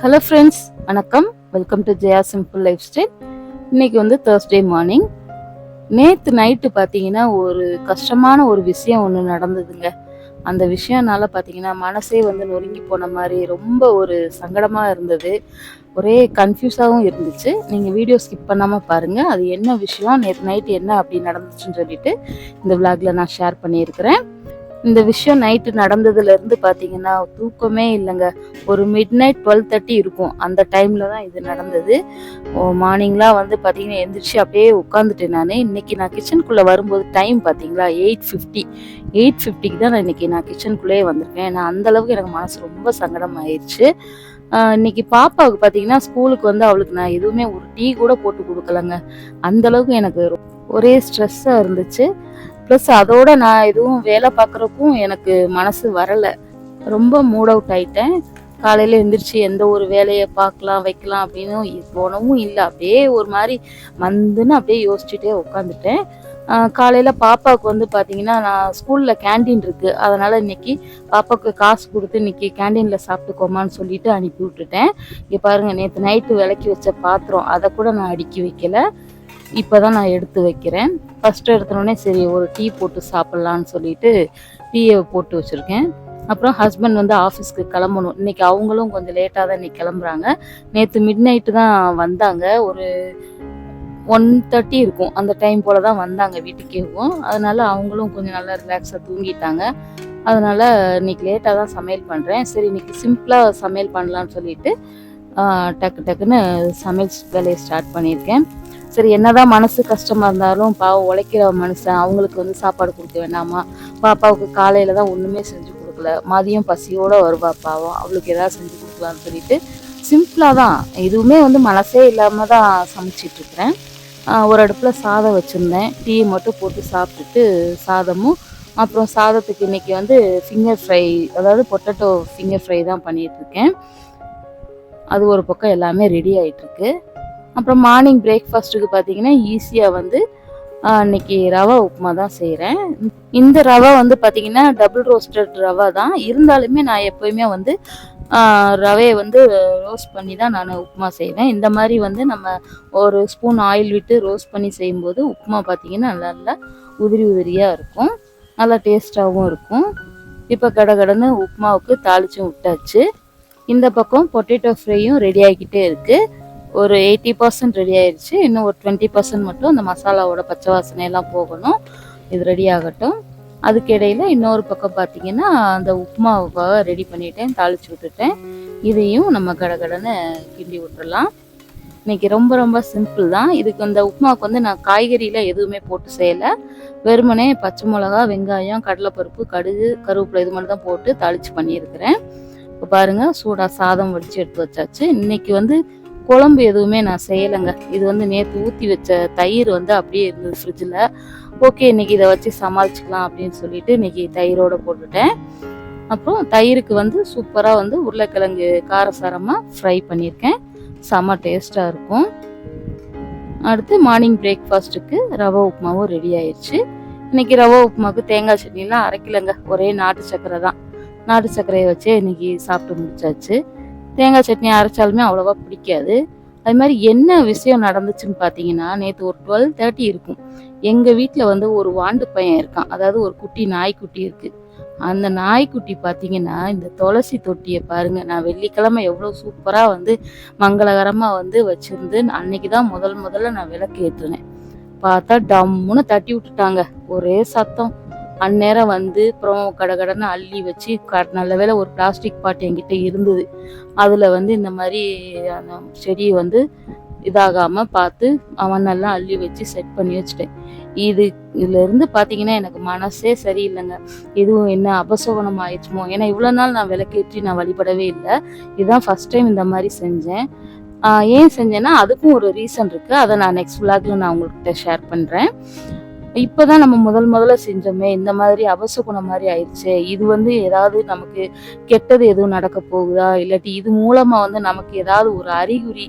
Hello friends, வணக்கம். Welcome to Jaya simple life style. இன்னைக்கு வந்து தேர்ஸ்டே மார்னிங். நேற்று நைட்டு பார்த்தீங்கன்னா ஒரு கஷ்டமான ஒரு விஷயம் ஒன்று நடந்ததுங்க. அந்த விஷயம்னால பார்த்தீங்கன்னா மனசே வந்து நொறுங்கி போன மாதிரி ரொம்ப ஒரு சங்கடமாக இருந்தது. ஒரே கன்ஃபியூஸாகவும் இருந்துச்சு. நீங்கள் வீடியோ ஸ்கிப் பண்ணாமல் பாருங்கள். அது என்ன விஷயம், நேற்று நைட்டு என்ன அப்படி நடந்துச்சுன்னு சொல்லிட்டு இந்த விளாகில் நான் ஷேர் பண்ணியிருக்கிறேன். இந்த விஷயம் நைட்டு நடந்ததுலேருந்து பார்த்தீங்கன்னா தூக்கமே இல்லைங்க. ஒரு மிட் நைட் 12:30 இருக்கும். அந்த டைமில் தான் இது நடந்தது. மார்னிங்லாம் வந்து பார்த்தீங்கன்னா எந்திரிச்சு அப்படியே உட்காந்துட்டேன் நான். இன்னைக்கு நான் கிச்சனுக்குள்ளே வரும்போது டைம் பார்த்தீங்களா 8:50க்கு தான் நான் கிச்சனுக்குள்ளேயே வந்திருக்கேன். நான் அந்தளவுக்கு எனக்கு மனசு ரொம்ப சங்கடம் ஆயிடுச்சு. இன்னைக்கு பாப்பாவுக்கு பார்த்தீங்கன்னா ஸ்கூலுக்கு வந்து அவளுக்கு நான் எதுவுமே ஒரு டீ கூட போட்டு கொடுக்கலங்க. அந்தளவுக்கு எனக்கு ஒரே ஸ்ட்ரெஸ்ஸாக இருந்துச்சு. ப்ளஸ் அதோட நான் எதுவும் வேலை பார்க்குறக்கும் எனக்கு மனசு வரலை. ரொம்ப மூட் அவுட் ஆயிட்டேன். காலையில் எழுந்திரிச்சு எந்த ஒரு வேலையை பார்க்கலாம் வைக்கலாம் அப்படின்னு போனவும் இல்லை. அப்படியே ஒரு மாதிரி மந்துன்னு அப்படியே யோசிச்சுட்டே உட்காந்துட்டேன். காலையில் பாப்பாவுக்கு வந்து பார்த்தீங்கன்னா நான் ஸ்கூலில் கேண்டீன் இருக்குது, அதனால் இன்னைக்கு பாப்பாவுக்கு காசு கொடுத்து இன்னைக்கு கேண்டீனில் சாப்பிட்டுக்கோமான்னு சொல்லிட்டு அனுப்பி விட்டுட்டேன். இங்கே பாருங்கள், நேற்று நைட்டு விளக்கி வச்ச பாத்திரம் அதை கூட நான் அடுக்கி வைக்கல. இப்போ தான் நான் எடுத்து வைக்கிறேன். ஃபஸ்ட்டு எடுத்தோடனே சரி ஒரு டீ போட்டு சாப்பிட்லான்னு சொல்லிட்டு டீயை போட்டு வச்சுருக்கேன். அப்புறம் ஹஸ்பண்ட் வந்து ஆஃபீஸ்க்கு கிளம்பணும். இன்றைக்கி அவங்களும் கொஞ்சம் லேட்டாக தான் இன்றைக்கி கிளம்புறாங்க. நேற்று மிட் நைட்டு தான் வந்தாங்க. ஒரு 1:30 இருக்கும். அந்த டைம் போல் தான் வந்தாங்க வீட்டுக்கேவும். அதனால் அவங்களும் கொஞ்சம் நல்லா ரிலாக்ஸாக தூங்கிட்டாங்க. அதனால் இன்றைக்கி லேட்டாக தான் சமையல் பண்ணுறேன். சரி இன்றைக்கி சிம்பிளாக சமையல் பண்ணலான்னு சொல்லிட்டு டக்குன்னு சமையல் வேலையை ஸ்டார்ட் பண்ணியிருக்கேன். சரி என்னதான் மனசு கஷ்டமாக இருந்தாலும் பாவம் உழைக்கிற மனுஷன், அவங்களுக்கு வந்து சாப்பாடு கொடுக்க வேண்டாமா? பாப்பாவுக்கு காலையில் தான் ஒன்றுமே செஞ்சு கொடுக்கல. மதியம் பசியோடு வருவா பாவம், அவளுக்கு ஏதாவது செஞ்சு கொடுக்கலான்னு சொல்லிட்டு சிம்பிளாக தான், எதுவுமே வந்து மனசே இல்லாமல் தான் சமைச்சிட்ருக்கிறேன். ஒரு அடுப்பில் சாதம் வச்சுருந்தேன். டீ மட்டும் போட்டு சாப்பிட்டுட்டு சாதமும், அப்புறம் சாதத்துக்கு இன்றைக்கி வந்து ஃபிங்கர் ஃப்ரை, அதாவது பொட்டேட்டோ ஃபிங்கர் ஃப்ரை தான் பண்ணிகிட்ருக்கேன். அது ஒரு பக்கம் எல்லாமே ரெடி ஆகிட்டுருக்கு. அப்புறம் மார்னிங் பிரேக்ஃபாஸ்ட்டுக்கு பார்த்தீங்கன்னா ஈஸியாக வந்து இன்னைக்கு ரவா உப்புமா தான் செய்கிறேன். இந்த ரவா வந்து பார்த்தீங்கன்னா டபுள் ரோஸ்டட் ரவா தான். இருந்தாலுமே நான் எப்போயுமே வந்து ரவையை வந்து ரோஸ்ட் பண்ணி தான் நான் உப்புமா செய்வேன். இந்த மாதிரி வந்து நம்ம ஒரு ஸ்பூன் ஆயில் விட்டு ரோஸ்ட் பண்ணி செய்யும்போது உப்புமா பார்த்தீங்கன்னா நல்லா உதிரி உதிரியாக இருக்கும், நல்லா டேஸ்ட்டாகவும் இருக்கும். இப்போ கடகடன்னு உப்புமாவுக்கு தாளிச்சும் விட்டாச்சு. இந்த பக்கம் பொட்டேட்டோ ஃப்ரையும் ரெடி ஆகிக்கிட்டே இருக்குது. ஒரு 80% ரெடி ஆயிடுச்சு. இன்னும் ஒரு 20% மட்டும் அந்த மசாலாவோட பச்சை வாசனையெல்லாம் போகணும். இது ரெடி ஆகட்டும். அதுக்கு இடையில் இன்னொரு பக்கம் பார்த்தீங்கன்னா அந்த உப்புமாவை ரெடி பண்ணிட்டேன், தாளித்து விட்டுட்டேன். இதையும் நம்ம கடகடன்னு கிண்டி விட்டுடலாம். இன்றைக்கி ரொம்ப ரொம்ப சிம்பிள் தான். இதுக்கு அந்த உப்புமாவுக்கு வந்து நான் காய்கறியில் எதுவுமே போட்டு செய்யலை. வெறுமனே பச்சை மிளகா, வெங்காயம், கடலைப்பருப்பு, கடுகு, கருவேப்பிலை இது மட்டும் தான் போட்டு தாளித்து பண்ணியிருக்கிறேன். இப்போ பாருங்கள், சூடாக சாதம் வடித்து எடுத்து வச்சாச்சு. இன்றைக்கி வந்து குழம்பு எதுவுமே நான் செய்யலைங்க. இது வந்து நேற்று ஊற்றி வச்ச தயிர் வந்து அப்படியே இருந்தது ஃப்ரிட்ஜில். ஓகே இன்றைக்கி இதை வச்சு சமாளிச்சுக்கலாம் அப்படின்னு சொல்லிட்டு இன்றைக்கி தயிரோடு போட்டுட்டேன். அப்புறம் தயிருக்கு வந்து சூப்பராக வந்து உருளைக்கிழங்கு காரசாரமாக ஃப்ரை பண்ணியிருக்கேன். செம்ம டேஸ்ட்டாக இருக்கும். அடுத்து மார்னிங் பிரேக்ஃபாஸ்ட்டுக்கு ரவை உப்புமாவும் ரெடி ஆயிடுச்சு. இன்றைக்கி ரவை உப்புமாவுக்கு தேங்காய் சட்னிலாம் அரைக்கலைங்க, ஒரே நாட்டு சர்க்கரை தான். நாட்டு சர்க்கரையை வச்சே இன்றைக்கி சாப்பிட்டு முடிச்சாச்சு. தேங்காய் சட்னி அரைச்சாலுமே அவ்வளோவா பிடிக்காது. அது மாதிரி என்ன விஷயம் நடந்துச்சுன்னு பார்த்தீங்கன்னா நேற்று ஒரு 12:30 இருக்கும். எங்கள் வீட்டில் வந்து ஒரு வாண்டு பையன் இருக்கான், அதாவது ஒரு குட்டி நாய்க்குட்டி இருக்குது. அந்த நாய்க்குட்டி பார்த்தீங்கன்னா இந்த துளசி தொட்டியை பாருங்கள், நான் வெள்ளிக்கிழமை எவ்வளோ சூப்பராக வந்து மங்களகரமாக வந்து வச்சுருந்து அன்னைக்கு தான் முதல்ல நான் விளக்கு ஏற்றுனேன். பார்த்தா டம்முன்னு தட்டி விட்டுட்டாங்க. ஒரே சத்தம். அந்நேரம் வந்து அப்புறம் கடகடன்னு அள்ளி வச்சு நல்ல வேளை ஒரு பிளாஸ்டிக் பாட்டு என்கிட்ட இருந்தது. அதில் வந்து இந்த மாதிரி அந்த செடியை வந்து இதாகாமல் பார்த்து மண்ணெல்லாம் அள்ளி வச்சு செட் பண்ணி வச்சுட்டேன். இதுலேருந்து பார்த்தீங்கன்னா எனக்கு மனசே சரியில்லைங்க. எதுவும் என்ன அபசகுனம் ஆயிடுச்சுமோ, ஏன்னா இவ்வளோ நாள் நான் விளக்கேற்றி நான் வழிபடவே இல்லை. இதுதான் ஃபஸ்ட் டைம் இந்த மாதிரி செஞ்சேன். ஏன் செஞ்சேன்னா அதுக்கும் ஒரு ரீசன் இருக்குது. அதை நான் நெக்ஸ்ட் விளாகில் நான் உங்கள்கிட்ட ஷேர் பண்ணுறேன். இப்போதான் நம்ம முதல்ல செஞ்சோமே, இந்த மாதிரி அபசகுணம் மாதிரி ஆயிடுச்சு. இது வந்து ஏதாவது நமக்கு கெட்டது எதுவும் நடக்க போகுதா, இல்லாட்டி இது மூலமா வந்து நமக்கு ஏதாவது ஒரு அறிகுறி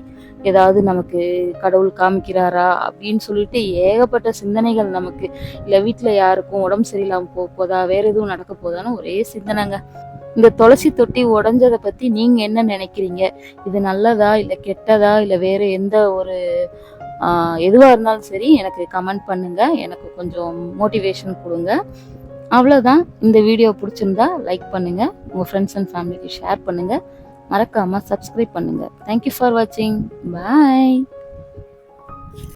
ஏதாவது நமக்கு கடவுள் காமிக்கிறாரா அப்படின்னு சொல்லிட்டு ஏகப்பட்ட சிந்தனைகள் நமக்கு. இல்லை வீட்டில் யாருக்கும் உடம்பு சரியில்லாமல் போதா, வேற எதுவும் நடக்க போதான்னு ஒரே சிந்தனைங்க. இந்த துளசி தொட்டி உடைஞ்சதை பற்றி நீங்கள் என்ன நினைக்கிறீங்க? இது நல்லதா இல்லை கெட்டதா இல்லை வேறு எந்த ஒரு எதுவாக இருந்தாலும் சரி எனக்கு கமெண்ட் பண்ணுங்கள். எனக்கு கொஞ்சம் மோட்டிவேஷன் கொடுங்க. அவ்வளோதான். இந்த வீடியோ பிடிச்சிருந்தா லைக் பண்ணுங்கள், உங்கள் ஃப்ரெண்ட்ஸ் அண்ட் ஃபேமிலிக்கு ஷேர் பண்ணுங்கள், மறக்காமல் சப்ஸ்கிரைப் பண்ணுங்கள். தேங்க்யூ ஃபார் வாட்சிங். பாய்.